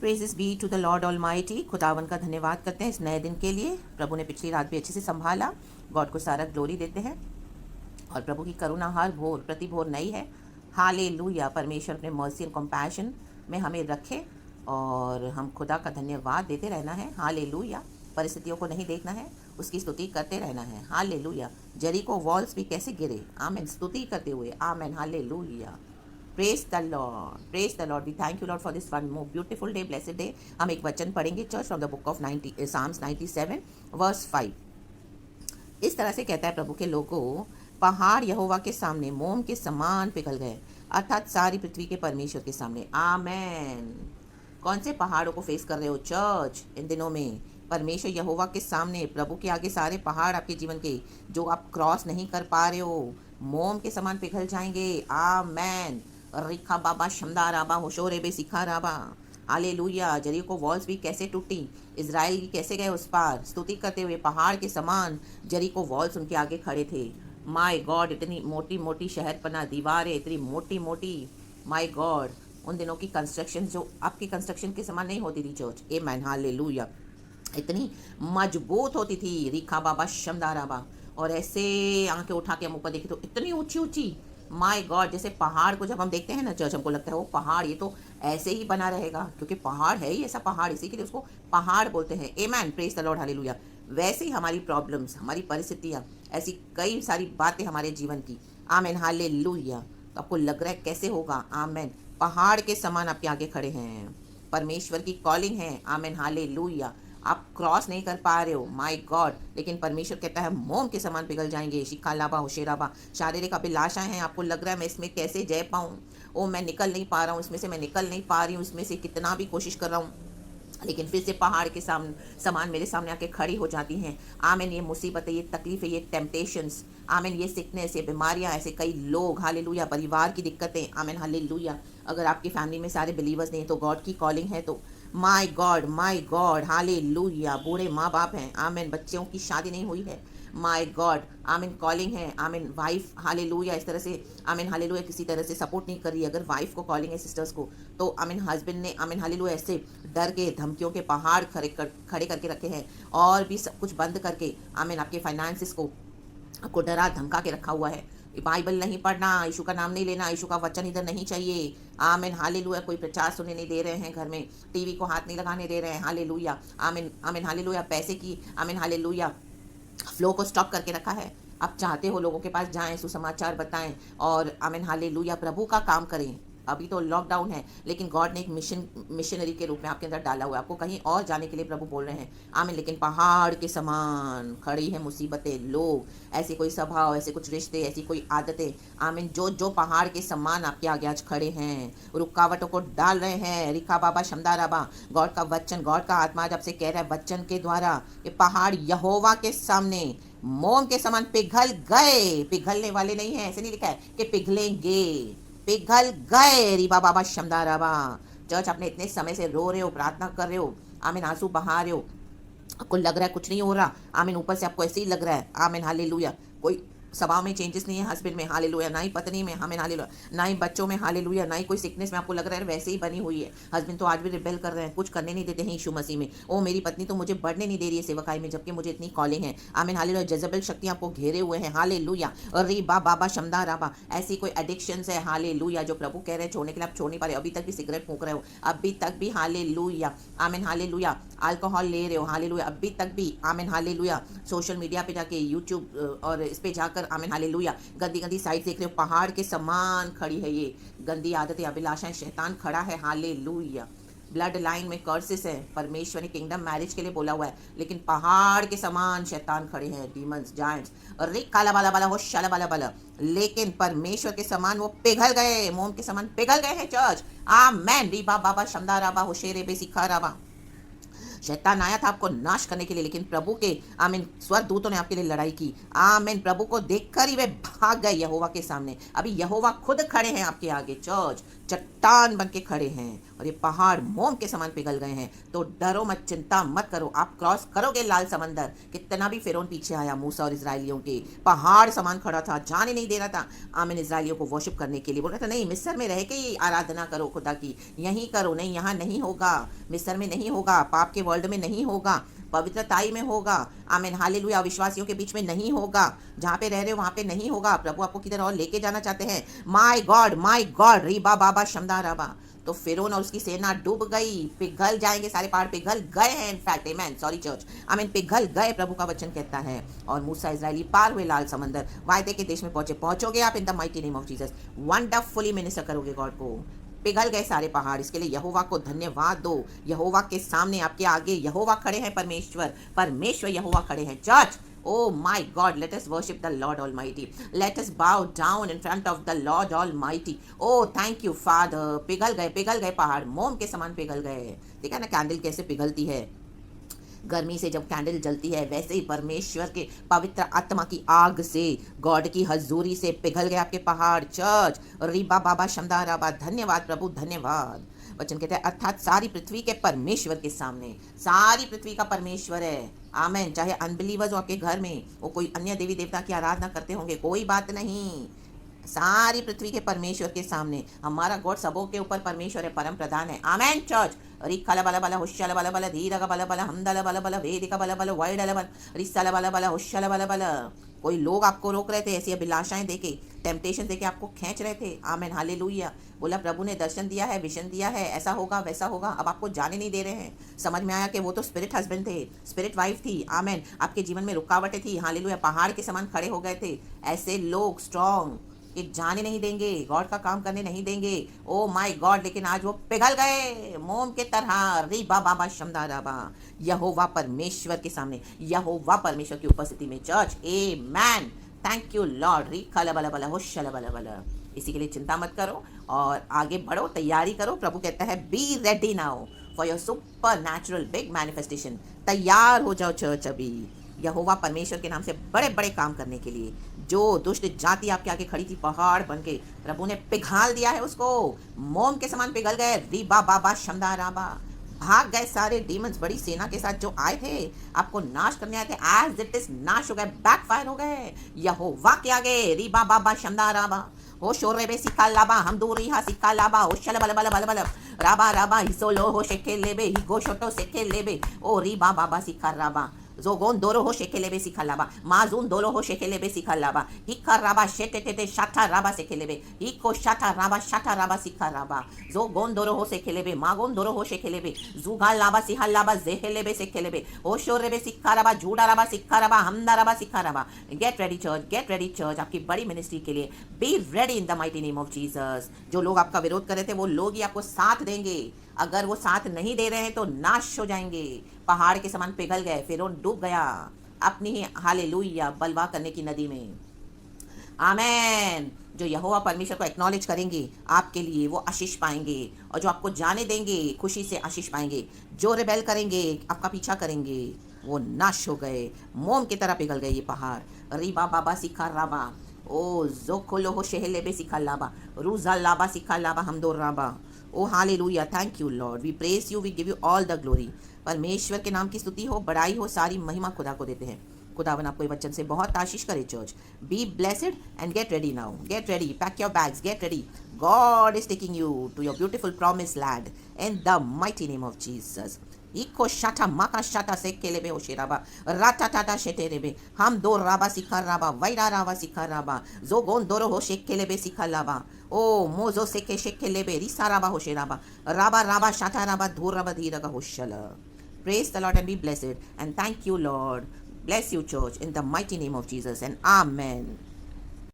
Praises be to the lord almighty. खुदावन का धन्यवाद करते हैं इस नए दिन के लिए। प्रभु ने पिछली रात भी अच्छे से संभाला। गॉड को सारा ग्लोरी देते हैं और प्रभु की करुणा हर भोर प्रति भोर नई है। हालेलुया। परमेश्वर अपने मर्सी एंड कंपैशन में हमें रखे और हम खुदा का धन्यवाद देते रहना है। हालेलुया। परिस्थितियों को नहीं देखना है, उसकी स्तुति करते रहना है। हालेलुया। जरीको वॉल्स भी कैसे गिरे, आमेन, स्तुति करते हुए। Amen. Hallelujah. Praise the Lord, praise the Lord. We thank you Lord for this one more beautiful day, blessed day. हम एक वचन पढ़ेंगे church from the book of Psalms 97 verse 5। इस तरह से कहता है प्रभु के लोगों, पहाड़ यहोवा के सामने मोम के समान पिघल गए, अर्थात सारी पृथ्वी के परमेश्वर के सामने। आमेन। कौन से पहाड़ों को फेस कर रहे हो चर्च इन दिनों में? परमेश्वर यहोवा के सामने, प्रभु के आगे सारे पहाड़ आपके जीवन के जो आप क्रॉस नहीं कर पा रहे हो, मोम के समान पिघल जाएंगे। आमेन। रिखा बाबा शमदा राबा होशोरे बे सिखा राबा। हालेलुया। जरीको वॉल्स भी कैसे टूटी, इजराइल कैसे गए उस पार, स्तुति करते हुए। पहाड़ के समान जरीको वॉल्स उनके आगे खड़े थे। माय गॉड, इतनी मोटी मोटी शहर पना दीवारें, इतनी मोटी मोटी। माय गॉड, उन दिनों की कंस्ट्रक्शन जो आपकी कंस्ट्रक्शन के समान नहीं होती थी चर्च। आमेन। हालेलुया। इतनी मजबूत होती थी। रिखा बाबा शमदा राबा। और ऐसे आंखें उठा के हम ऊपर देखे तो इतनी ऊंची ऊंची। माय गॉड, जैसे पहाड़ को जब हम देखते हैं ना चर्च, हमको लगता है वो पहाड़ ये तो ऐसे ही बना रहेगा, क्योंकि पहाड़ है ही ऐसा पहाड़, इसी के लिए उसको पहाड़ बोलते हैं। Amen. Praise the Lord. Hallelujah. वैसे ही हमारी प्रॉब्लम्स, हमारी परिस्थितियाँ, ऐसी कई सारी बातें हमारे जीवन की। आमेन। हालेलुया। तो आपको लग रहा है कैसे होगा? आमेन। पहाड़ के समान आपके आगे खड़े हैं, परमेश्वर की कॉलिंग है। आमेन। हालेलुया। आप क्रॉस नहीं कर पा रहे हो, माय गॉड, लेकिन परमेश्वर कहता है मोम के समान पिघल जाएंगे। शिखा लाभा होशेराबा। शारीरिक अभिलाषाएं हैं, आपको लग रहा है मैं इसमें कैसे जय पाऊँ, ओ मैं निकल नहीं पा रहा हूँ, इसमें से मैं निकल नहीं पा रही हूँ, इसमें से कितना भी कोशिश कर रहा हूँ, लेकिन फिर से पहाड़ के सामने समान मेरे सामने आके खड़ी हो जाती हैं। आमेन। ये मुसीबतें, ये तकलीफें, ये टेम्पटेशंस, आमेन, ये सिकनेस, ये बीमारियां, ऐसे कई लोग, हालेलुया, परिवार की दिक्कतें। आमेन। हालेलुया। अगर आपकी फैमिली में सारे बिलीवर्स नहीं तो गॉड की कॉलिंग है तो माय गॉड, हालेलुया। बूढ़े माँ बाप हैं, आमेन, बच्चों की शादी नहीं हुई है, माय गॉड, आमीन, कॉलिंग है। आमीन। वाइफ, हालेलुया, इस तरह से, आमीन, हालेलुया, किसी तरह से सपोर्ट नहीं कर रही। अगर वाइफ को कॉलिंग है, सिस्टर्स को, तो आमीन, हस्बैंड ने, आमीन, हालेलुया, ऐसे डर के, धमकियों के पहाड़ खड़े करके रखे हैं और भी सब कुछ बंद करके, आमीन, आपके फाइनेंसिस को आपको डरा धमका के रखा हुआ है। बाइबल नहीं पढ़ना, यीशु का नाम नहीं लेना, यीशु का वचन इधर नहीं चाहिए। आमीन। हालेलुया। कोई प्रचार सुनने नहीं दे रहे हैं, घर में टीवी को हाथ नहीं लगाने दे रहे हैं। हालेलुया। आमीन। आमीन। हालेलुया। पैसे की, आमीन, हालेलुया, फ्लो को स्टॉप करके रखा है। आप चाहते हो लोगों के पास जाएं, सुसमाचार बताएं और आमीन, हालेलुया, प्रभु का काम करें। अभी तो लॉकडाउन है, लेकिन गॉड ने एक मिशनरी के रूप में आपके अंदर डाला हुआ है। आपको कहीं और जाने के लिए प्रभु बोल रहे हैं। आमीन। लेकिन पहाड़ के समान खड़ी है मुसीबतें, लोग, ऐसे कोई स्वभाव, ऐसे कुछ रिश्ते, ऐसी कोई आदतें, आमीन, जो जो पहाड़ के समान आपके आगे आज खड़े हैं, रुकावटों को डाल रहे हैं। रिखा बाबा शमदा राबा। गॉड का वचन, गॉड का आत्मा आज आपसे कह रहा है वचन के द्वारा, ये पहाड़ यहोवा के सामने मोम के समान पिघल गए। पिघलने वाले नहीं है, ऐसे नहीं लिखा है कि पिघलेंगे, पिघल गए। रिबा बाबा शमदा राबा। चर्च, आपने इतने समय से रो रहे हो, प्रार्थना कर रहे हो, आमीन, आंसू बहा रहे हो, आपको लग रहा है कुछ नहीं हो रहा, आमीन, ऊपर से आपको ऐसे ही लग रहा है। आमीन। हालेलुया। कोई स्वभाव में चेंजेस नहीं है हस्बैंड में, हालेलुया, ना ही पत्नी में, आमीन, हालेलुया, ना ही बच्चों में, हालेलुया, ना ही कोई सिकनेस में, आपको लग रहा है वैसे ही बनी हुई है। हस्बैंड तो आज भी रिबेल कर रहे हैं, कुछ करने नहीं देते हैं यीशु मसीह में। ओ मेरी पत्नी तो मुझे बढ़ने नहीं दे रही है सेवकाई में, जबकि मुझे इतनी कॉलिंग है। आमीन। हालेलुया। जजेबल शक्ति आपको घेरे हुए हैं। हालेलुया। रीबा बाबा शमदा राबा। ऐसी कोई एडिक्शंस है, हालेलुया, जो प्रभु कह रहे हैं छोड़ने के लिए, आप छोड़ नहीं पा रहे, अभी तक भी सिगरेट फूंक रहे हो, अभी तक भी, हालेलुया, आमीन, हालेलुया, अल्कोहल ले रहे हो, हालेलुया, अभी तक भी, आमीन, हालेलुया, सोशल मीडिया पे जाके, यूट्यूब और इस पे जाकर, आमीन, हालेलुया, गंदी गंदी साइट देख रहे हो। पहाड़ के समान खड़ी है ये गंदी आदतें, अभिलाषाएं, शैतान खड़ा है। हालेलुया। ब्लड लाइन में कर्सेस है, परमेश्वर ने किंगडम मैरिज के लिए बोला हुआ है, लेकिन पहाड़ के समान शैतान खड़े हैं, डीमंस, जायंट्स, रे काला बाला बाला हो शाला बाला बाला, लेकिन परमेश्वर के समान वो पिघल गए, मोम के समान पिघल गए हैं चर्च। आमेन। रीबा बाबा शमदा राबा होशेरे बे सिखा राबा। शैतान आया था आपको नाश करने के लिए, लेकिन प्रभु के, आमीन, स्वर्गदूतों ने आपके लिए लड़ाई की। आमीन। प्रभु को देखकर ही वे भाग गए यहोवा के सामने। अभी यहोवा खुद खड़े हैं आपके आगे। चर्च, चट्टान बन के खड़े हैं और ये पहाड़ मोम के समान पिघल गए हैं। तो डरो मत, चिंता मत करो, आप क्रॉस करोगे लाल समंदर। कितना भी फिरौन पीछे आया, मूसा और इजराइलियों के पहाड़ समान खड़ा था, जाने नहीं दे रहा था आमीन इजराइलियों को वर्शिप करने के लिए। बोल रहा था नहीं, मिस्र में रह के ही आराधना करो खुदा की, यहीं करो, नहीं यहाँ नहीं होगा, मिस्र में नहीं होगा, पाप के वर्ल्ड में नहीं होगा, पवित्रताई में होगा। आमीन हालेलुया। विश्वासियों के बीच में नहीं होगा, जहाँ पे रह रहे हो वहाँ पे नहीं होगा। प्रभु आपको किधर और लेके जाना चाहते हैं। माय गॉड रीबा बाबा शमदा राबा। तो फिरौन और उसकी सेना डूब गई, पिघल जाएंगे, सारे पहाड़ पिघल गए हैं। इनफैक्ट आमेन, सॉरी चर्च, आमीन पिघल गए, प्रभु का वचन कहता है। और मूसा इजराइली पार हुए लाल समंदर, वायदे के देश में पहुंचोगे आप इन the mighty name of Jesus. Wonderfully minister करोगे गॉड को। पिघल गए सारे पहाड़, इसके लिए यहोवा को धन्यवाद दो। यहोवा के सामने, आपके आगे यहोवा खड़े हैं, परमेश्वर यहोवा खड़े हैं। Church, oh my God, let us worship the Lord Almighty. Let us bow down in front of the Lord Almighty. Oh, thank you Father. पिघल गए पहाड़, मोम के समान पिघल गए। देखा ना कैंडल कैसे पिघलती है। गर्मी से जब कैंडल जलती है, वैसे ही परमेश्वर के पवित्र आत्मा की आग से, गॉड की हजूरी से पिघल गए आपके पहाड़। चर्च, रीबा बाबा शमदा राबा। धन्यवाद प्रभु, धन्यवाद। वचन कहते हैं अर्थात सारी पृथ्वी के परमेश्वर के सामने, सारी पृथ्वी का परमेश्वर है। आमेन। चाहे अनबिलीवर्स हो आपके घर में, वो कोई अन्य देवी देवता की आराधना करते होंगे, कोई बात नहीं, सारी पृथ्वी के परमेश्वर के सामने हमारा गॉड सबों के ऊपर परमेश्वर है, परम प्रधान है। आमेन। चर्च, रिक्काला बला बला हुश्शाला बला बला धीरगा बला बला हमदला बला बला वेदिका बला बला वाइडला बला रिस्साला बला बला हुश्शाला बला बला। कोई लोग आपको रोक रहे थे, ऐसी अभिलाषाएं देके, टेम्पटेशन देके आपको खींच रहे थे। Amen hallelujah. बोला प्रभु ने दर्शन दिया है, विजन दिया है, ऐसा होगा वैसा होगा, अब आपको जाने नहीं दे रहे हैं। समझ में आया कि वो तो स्पिरिट हस्बैंड थे, स्पिरिट वाइफ थी। आमेन। आपके जीवन में रुकावटें थी, हालेलुया, पहाड़ के समान खड़े हो गए थे। ऐसे लोग स्ट्रॉन्ग कि जाने नहीं देंगे, गॉड का काम करने नहीं देंगे। ओ माय गॉड, लेकिन आज वो पिघल गए मोम के तरह। रीबा बाबा शमदा राबा। यहोवा परमेश्वर के सामने, यहोवा परमेश्वर की उपस्थिति में। Church, amen. Thank you Lord. री खला बला बला होशला बला बला। इसी के लिए चिंता मत करो और आगे बढ़ो, तैयारी करो। प्रभु कहता है be ready now for your super natural big manifestation. तैयार हो जाओ चर्च अभी, यहोवा परमेश्वर के नाम से बड़े बड़े काम करने के लिए। जो दुष्ट जाति आपके आगे खड़ी थी पहाड़ बन के, प्रभु ने पिघाल दिया है उसको, मोम के समान पिघल गए। रीबा बाबा शमदा राबा। भाग गए सारे डीमंस बड़ी सेना के साथ जो आए थे आपको नाश करने आए थे, एज इट इज नाश हो गए, बैकफायर हो गए यहोवा के आगे। रीबा बाबा शमदा राबा। हो शोरे बे सिक्का लाबा, हम दूरी हा सिक्का लाबा, हो शल बल बल बल बल राबा राबा, हिसो लो हो शेके लेबे, ही गो शोटो सेके लेबे, ओ रीबा बाबा सिक्का राबा। जोगोन दोरो हो शेकेलेबे सिखालाबा, माजून दोलो हो शेकेलेबे सिखालाबा, हिक्का राबा शेटेटेटे शाठा राबा सेकेलेबे, हिक्को शाठा राबा सिखा राबा, जोगोन दोरो हो सेकेलेबे, मागोन दोरो हो शेकेलेबे, जुगाल लाबा सिहालाबा जेहेलेबे सेकेलेबे, हो शोरेबे सिक्का राबा, झूडा राबा सिक्का राबा, हमदा राबा सिक्का राबा। गेट रेडी चर्च, आपकी बड़ी मिनिस्ट्री के लिए। Be ready in the mighty name of Jesus. जो लोग आपका विरोध कर रहे थे वो लोग ही आपको साथ देंगे। अगर वो साथ नहीं दे रहे हैं तो नाश हो जाएंगे। पहाड़ के समान पिघल गए, फिरौन डूब गया अपनी ही हालेलुया बलवा करने की नदी में। आमेन। जो यहोवा परमेश्वर को एक्नॉलेज करेंगे आपके लिए वो आशीष पाएंगे, और जो आपको जाने देंगे खुशी से आशीष पाएंगे। जो रिबेल करेंगे, आपका पीछा करेंगे, वो नाश हो गए, मोम की तरह पिघल गए ये पहाड़। रीबा बाबा सिखा राबा, ओ जोखोलो हो शेहलेबे सिखा लाबा, रूजा लाबा सिखा लाबा, हमदो राबा। Oh hallelujah, thank you Lord, we praise you, we give you all the glory. परमेश्वर के नाम की स्तुति हो, बड़ाई हो, सारी महिमा खुदा को देते हैं। खुदावन आपको वचन से बहुत आशीष करे। Church, be blessed and get ready now, get ready, pack your bags, get ready. God is taking you to your beautiful promise land in the mighty name of Jesus. इको शाटा माका शाटा से केलेबे ओशेराबा, राटा टाटा शेटेरेबे, हम दो राबा सिखा राबा, वैरा राबा सिखा राबा, जो गोन दोरो हो शेकेलेबे सिखा लाबा, ओ मोजो सेके शेकेलेबे रिसा राबा होशेराबा, राबा राबा शाटा राबा धूर राबा धीरगा होशला। Praise the Lord and be blessed, and thank you Lord. Bless you church in the mighty name of Jesus, and amen.